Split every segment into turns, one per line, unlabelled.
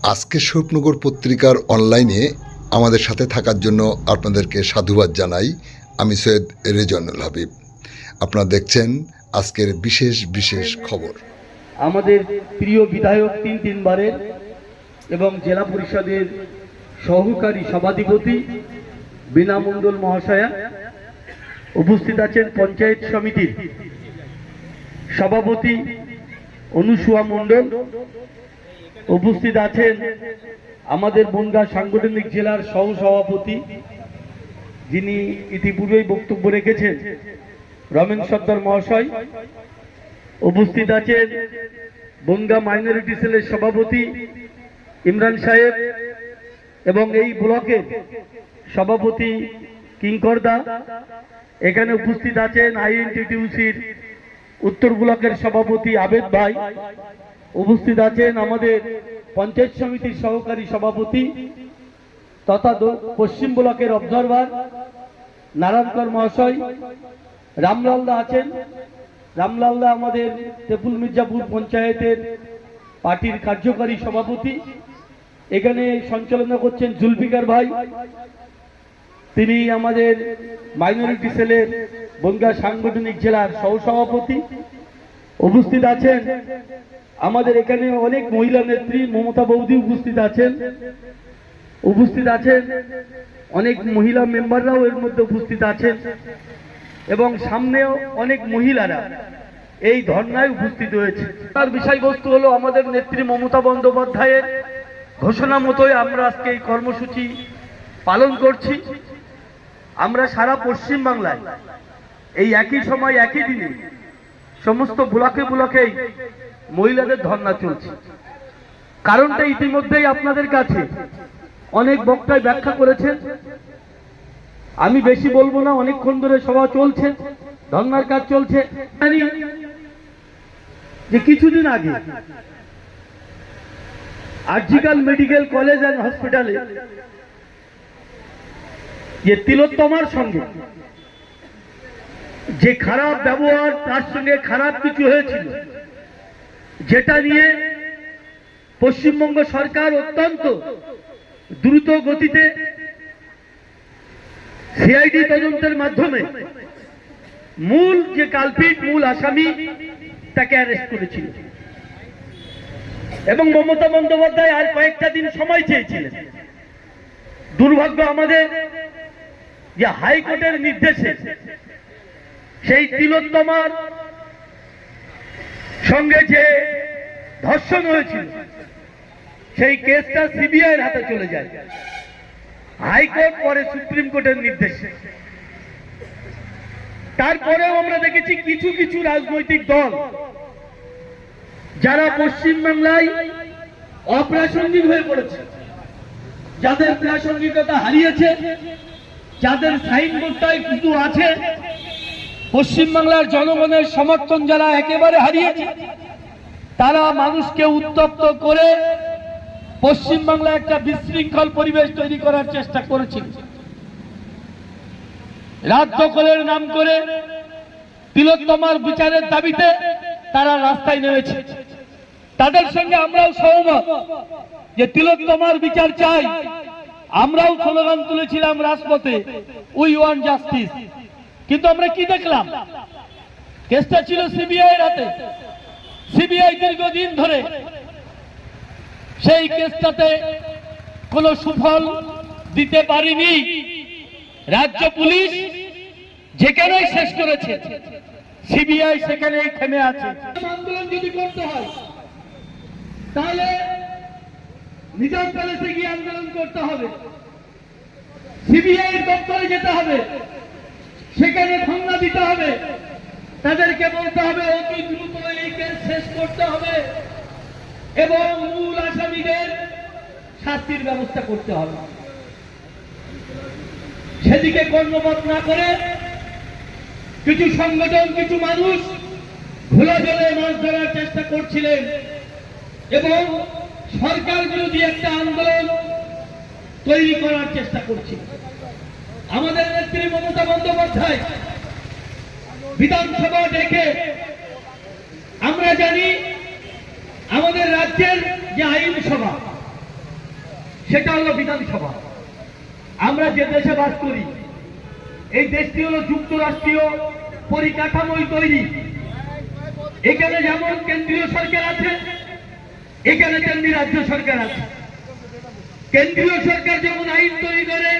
আজকে স্বরূপনগর পত্রিকার অনলাইনে আমাদের সাথে থাকার জন্য আপনাদেরকে সাধুবাদ জানাই। আমি সৈয়দ রেজওয়ানুল হাবিব। আপনারা দেখছেন আজকের বিশেষ বিশেষ খবর।
আমাদের প্রিয় বিধায়ক তিনবারের এবং জেলা পরিষদের সহকারী সভাধিপতি বীণা মণ্ডল মহাশয়া উপস্থিত আছেন। পঞ্চায়েত সমিতির সভাপতি অনুসুয়া মণ্ডল উপস্থিত আছেন। আমাদের বনগাঁ সাংগঠনিক জেলার সহসভাপতি যিনি ইতিপূর্বেই বক্তব্য রেখেছেন রমেন সর্দার মহাশয় উপস্থিত আছেন। বনগাঁ মাইনরিটি সেলের সভাপতি ইমরান সাহেব এবং এই ব্লকের সভাপতি কিঙ্কর দা। এখানে উপস্থিত আছেন আইএনটিটিউসির উত্তর ব্লকের সভাপতি আবেদ ভাই। উপস্থিত আছেন আমাদের পঞ্চায়েত সমিতির সহকারী সভাপতি তথা পশ্চিম ব্লকের অবজারভার নারায়ণকর মহাশয়। রামলাল দা আছেন। রামলাল দা আমাদের তেপুল মির্জাপুর পঞ্চায়েতের পার্টির কার্যকারী সভাপতি। এখানে সঞ্চালনা করছেন জুলফিকার ভাই, তিনি আমাদের মাইনরিটি সেলের বনগাঁ সাংগঠনিক জেলার সহসভাপতি। উপস্থিত আছেন আমাদের এখানে অনেক মহিলা নেত্রী, মমতা বৌদি উপস্থিত আছেন। উপস্থিত আছেন অনেক মহিলা মেম্বাররাও এর মধ্যে উপস্থিত আছেন এবং সামনেও অনেক মহিলারা এই ধর্নায় উপস্থিত হয়েছে। তার বিষয়বস্তু হলো আমাদের নেত্রী মমতা বন্দ্যোপাধ্যায়ের ঘোষণা মতোই আমরা আজকে এই কর্মসূচি পালন করছি। আমরা সারা পশ্চিম বাংলায় এই একই সময় একই দিনে সমস্ত ব্লকে ব্লকেই মহিলাদের ধর্না চলছে। কারণটা ইতিমধ্যেই আপনাদের কাছে অনেক বক্তায় ব্যাখ্যা করেছেন, আমি বেশি বলবো না। অনেকক্ষণ ধরে সভা চলছে, ধর্নার কাজ চলছে। জানি যে কিছুদিন আগে আরজিকাল মেডিকেল কলেজ অ্যান্ড হসপিটালে যে তিলোত্তমার সঙ্গে যে খারাপ ব্যবহার, তার সঙ্গে খারাপ কিছু হয়েছিল, যেটা নিয়ে পশ্চিমবঙ্গ সরকার অত্যন্ত দ্রুত গতিতে সিআইডি তদন্তের মাধ্যমে মূল যে কালপিট, মূল আসামি তাকে অ্যারেস্ট করেছিল এবং মমতা বন্দ্যোপাধ্যায় আর কয়েকটা দিন সময় চেয়েছিলেন। দুর্ভাগ্য আমাদের যে হাইকোর্টের নির্দেশে সেই তিলোত্তমার সঙ্গে যে ধর্ষণ হয়েছিল সেই কেসটা সিবিআইয়ের হাতে চলে যায়। হাইকোর্ট পরে সুপ্রিম কোর্টের নির্দেশে। তারপরেও আমরা দেখেছি কিছু কিছু রাজনৈতিক দল যারা পশ্চিমবাংলায় অপ্রাসঙ্গিক হয়ে পড়েছে, যাদের প্রাসঙ্গিকতা হারিয়েছে, যাদের সাইনবোর্ডটাই শুধু আছে, পশ্চিমবাংলার জনগণের সমর্থন যারা একেবারে হারিয়েছে, তারা মানুষকে উত্তপ্ত করে পশ্চিমবাংলায় একটা বিশৃঙ্খল পরিবেশ তৈরি করার চেষ্টা করেছিল। রাত দখলের নাম করে তিলোত্তমার বিচারের দাবিতে তারা রাস্তায় নেমেছে। তাদের সঙ্গে আমরাও সহমত যে তিলোত্তমার বিচার চাই। আমরাও স্লোগান তুলেছিলাম রাজপথে, উই ওয়ান্ট জাস্টিস। কিন্তু আমরা কি দেখলাম? কেসটা ছিল সিবিআই এর হাতে। সিবিআই দীর্ঘদিন ধরে সেই কেসটাতে কোনো সুফল দিতে পারেনি। রাজ্য পুলিশ যেখানেই শেষ করেছে, সিবিআই সেখানেই থেমে আছে। আন্দোলন যদি করতে হয় তাহলে নিজাম প্যালেসে গিয়ে আন্দোলন করতে হবে, সিবিআই দপ্তরে যেতে হবে, সেখানে ধর্ণা দিতে হবে, তাদেরকে বলতে হবে অতি দ্রুত এই কেস শেষ করতে হবে এবং মূল আসামিদের শাস্তির ব্যবস্থা করতে হবে। সেদিকে কর্ণপাত না করে কিছু সংগঠন, কিছু মানুষ ঘোলা জলে মাছ ধরার চেষ্টা করছিলেন এবং সরকার বিরোধী একটা আন্দোলন তৈরি করার চেষ্টা করছিলেন। আমাদের নেত্রী মমতা বন্দ্যোপাধ্যায় বিধানসভা ডেকে, আমরা জানি আমাদের রাজ্যের যে আইনসভা সেটা হলো বিধানসভা। আমরা যে দেশে বাস করি এই দেশটি হলো যুক্তরাষ্ট্রীয় পরিকাঠামোয় তৈরি। এখানে যেমন কেন্দ্রীয় সরকার আছে, এখানে তেমনি রাজ্য সরকার আছে। কেন্দ্রীয় সরকার যেমন আইন তৈরি করে,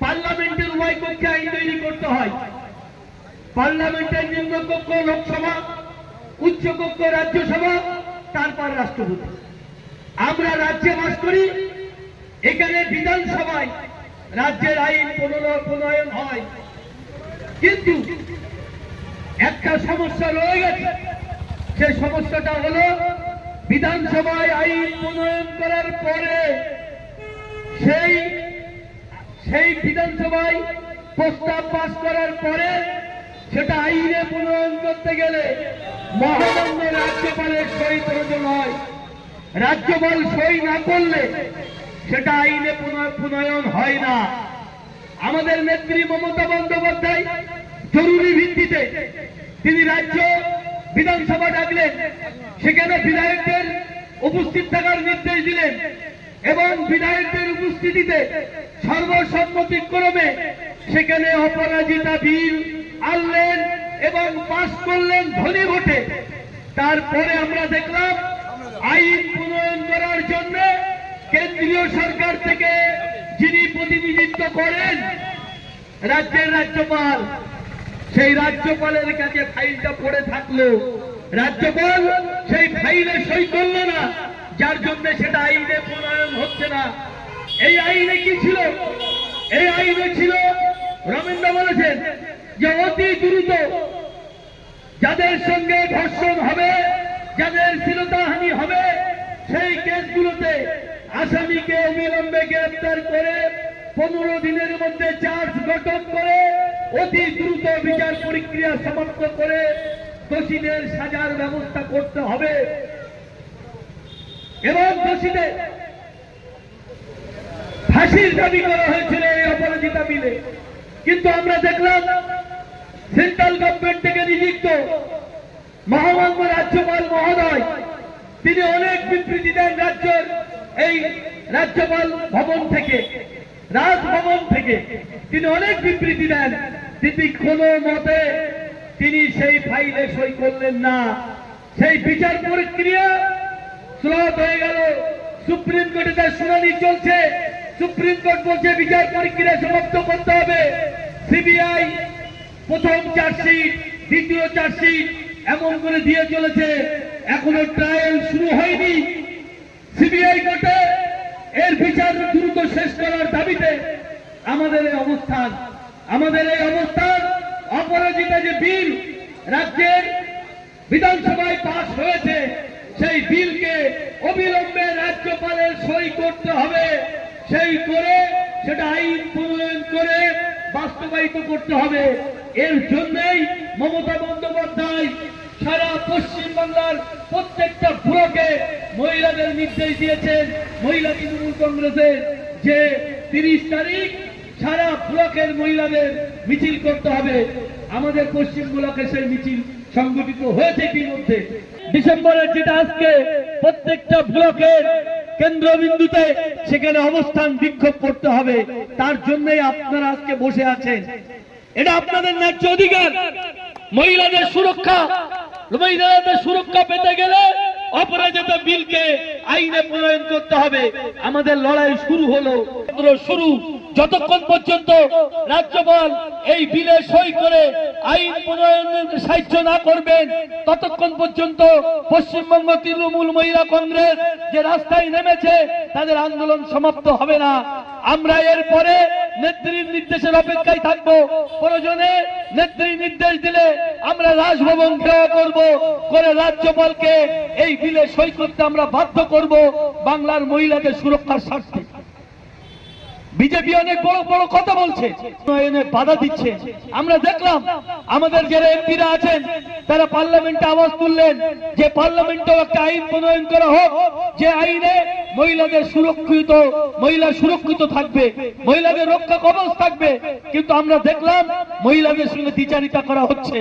পার্লামেন্টের উভয় কক্ষে আইন তৈরি করতে হয়। পার্লামেন্টের নিম্নকক্ষ লোকসভা, উচ্চকক্ষ রাজ্যসভা, তারপর রাষ্ট্রপতি। আমরা রাজ্যে বাস করি, এখানে বিধানসভায় রাজ্যের আইন প্রণয়ন হয়। কিন্তু একটা সমস্যা রয়ে গেছে, সেই সমস্যাটা হলো বিধানসভায় আইন প্রণয়ন করার পরে সেই বিধানসভায় প্রস্তাব পাস করার পরে সেটা আইনে প্রণয়ন করতে গেলে মহামান্য রাজ্যপালের সই প্রয়োজন হয়। রাজ্যপাল সই না করলে সেটা আইনে প্রণয়ন হয় না। আমাদের নেত্রী মমতা বন্দ্যোপাধ্যায় জরুরি ভিত্তিতে তিনি রাজ্য বিধানসভা ডাকলেন, সেখানে বিধায়কদের উপস্থিত থাকার নির্দেশ দিলেন এবং বিধায়কদের উপস্থিতিতে সর্বসম্মতিক্রমে সেখানে অপরাজিতা বিল আনলেন এবং পাস করলেন ধ্বনি ভোটে। তারপরে আমরা দেখলাম আইন প্রণয়ন করার জন্য কেন্দ্রীয় সরকার থেকে যিনি প্রতিনিধিত্ব করেন রাজ্যের রাজ্যপাল, সেই রাজ্যপালের কাছে ফাইলটা পড়ে থাকলো। রাজ্যপাল সেই ফাইলে সই করলো না, যার জন্য সেটা আইনে প্রণয়ন হচ্ছে না। এই আইনে কি ছিল? এই আইনে ছিল, রবীন্দ্র বলেছেন যে অতি দ্রুত যাদের সঙ্গে ধর্ষণ হবে, যাদের শ্লীলতাহানি হবে, সেই কেসগুলোতে আসামিকে অবিলম্বে গ্রেফতার করে 15 দিনের মধ্যে চার্জ গঠন করে অতি দ্রুত বিচার প্রক্রিয়া সমাপ্ত করে দোষীদের সাজার ব্যবস্থা করতে হবে এবং দোষীদের ফাঁসির দাবি করা হয়েছিল এই অপরাজিতা বিলে। কিন্তু আমরা দেখলাম সেন্ট্রাল গভর্নমেন্ট থেকে নিযুক্ত মহামান্য রাজ্যপাল মহোদয় তিনি অনেক বিবৃতি দেন রাজ্যের এই রাজ্যপাল ভবন থেকে, রাজভবন থেকে তিনি অনেক বিবৃতি দেন, কিন্তু কোনো মতে তিনি সেই ফাইলে সই করলেন না। সেই বিচার প্রক্রিয়া স্লথ হয়ে গেল। সুপ্রিম কোর্টে তার শুনানি চলছে। সুপ্রিম কোর্ট বলছে বিচার প্রক্রিয়া সমাপ্ত করতে হবে। সিবিআই প্রথম চার্জশিট, দ্বিতীয় চার্জশিট এমন করে দিয়ে চলেছে, এখনো ট্রায়াল শুরু হয়নি। সিবিআই কোর্টে এর বিচার দ্রুত শেষ করার দাবিতে আমাদের এই অবস্থান। অপরাজিতা যে বিল রাজ্যের বিধানসভায় পাস হয়েছে, সেই বিলকে অবিলম্বে রাজ্যপালের সই করতে হবে। সেই করে সেটা আইন প্রণয়ন করে বাস্তবায়িত করতে হবে। এর জন্যই মমতা বন্দ্যোপাধ্যায় সারা পশ্চিম বাংলার প্রত্যেকটা ব্লকে মহিলাদের নির্দেশ দিয়েছেন, মহিলা তৃণমূল কংগ্রেসের, যে 30 তারিখ সারা ব্লকের মহিলাদের মিছিল করতে হবে। আমাদের পশ্চিম ব্লকে সেই মিছিল সংগঠিত হয়েছে ইতিমধ্যে। ডিসেম্বরের যেটা আজকে প্রত্যেকটা ব্লকের কেন্দ্রবিন্দুতে সেখানে অবস্থান বিক্ষোভ করতে হবে। তার জন্যই আপনারা আজকে বসে আছেন। এটা আপনাদের ন্যায্য অধিকার। মহিলাদের সুরক্ষা পেতে গেলে অপরাজিতা বিলকে আইনে প্রণয়ন করতে হবে। আমাদের লড়াই শুরু হলো, যতক্ষণ পর্যন্ত রাজ্যপাল এই বিলে সই করে আইন প্রণয়নের সাহায্য না করবেন ততক্ষণ পর্যন্ত পশ্চিমবঙ্গ তৃণমূল মহিলা কংগ্রেস যে রাস্তায় নেমেছে তাদের আন্দোলন সমাপ্ত হবে না। আমরা এরপরে নেত্রীর নির্দেশের অপেক্ষায় থাকবো। প্রয়োজনে নেত্রী নির্দেশ দিলে আমরা রাজভবন ঘেরাও করব, করে রাজ্যপালকে এই বিলে সই করতে আমরা বাধ্য করব বাংলার মহিলাদের সুরক্ষার স্বার্থে। বিজেপি অনেক বড় বড় কথা বলছে, বাধা দিচ্ছে। আমরা দেখলাম আমাদের যারা এমপিরা আছেন তারা পার্লামেন্টে আওয়াজ তুললেন যে পার্লামেন্টেও একটা আইন প্রণয়ন করা হোক, যে আইনে মহিলা সুরক্ষিত থাকবে, মহিলাদের রক্ষা কবচ থাকবে, কিন্তু আমরা দেখলাম মহিলাদের সঙ্গে দ্বিচারিতা করা হচ্ছে।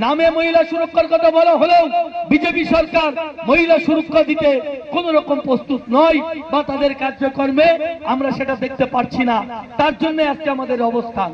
নামে মহিলা সুরক্ষার কথা বলা হলেও বিজেপি সরকার মহিলা সুরক্ষা দিতে কোন রকম প্রস্তুত নয়, বা তাদের কার্যক্রমে আমরা সেটা দেখতে পাচ্ছি না। তার জন্য আজকে আমাদের অবস্থান।